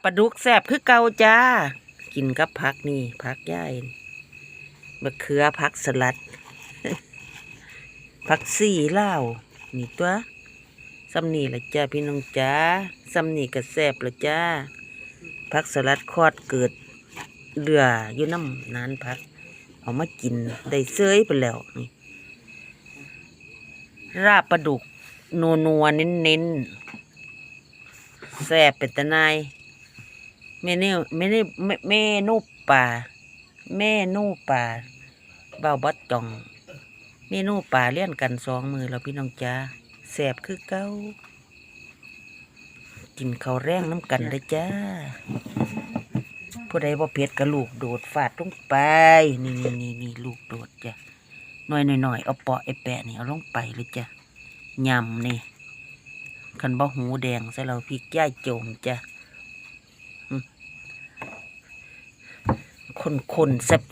ปลาดุกแซ่บคือเก่าจ้ากินกับผักนี่ผักย่ายมะเขือผักสลัด ผักซี่ลาวนี่ตัวซ้ำนี่ละจ้าพี่น้องจ้าซ้ำนี่ก็แซ่บละจ้าผักสลัดคอดเกิดเรืออยู่น้ำนานผักเอามากินได้เซยไปแล้วนี่ราบปลาดุกนัวเน้นแซ่บเป็นตะนายเมนูป่าเมนูป่าเบาบัดจ่องเมนูป่าเลี้ยนกัน2 มือแล้วพี่น้องจ้าแซ่บคือเก้ากินข้าวแรงน้ำกันเลยจ้าผู้ใดบ่เผ็ดกระลูกโดดฟาดลงไปนี่ลูกโดดจ้ะหน่อยเอาเปาะไอแปะนี่เอาลงไปเลยจ้ะยำนี่คันบ่หูแดงใส่เราพริกย่ายโจมจ้ะคนแซ่บ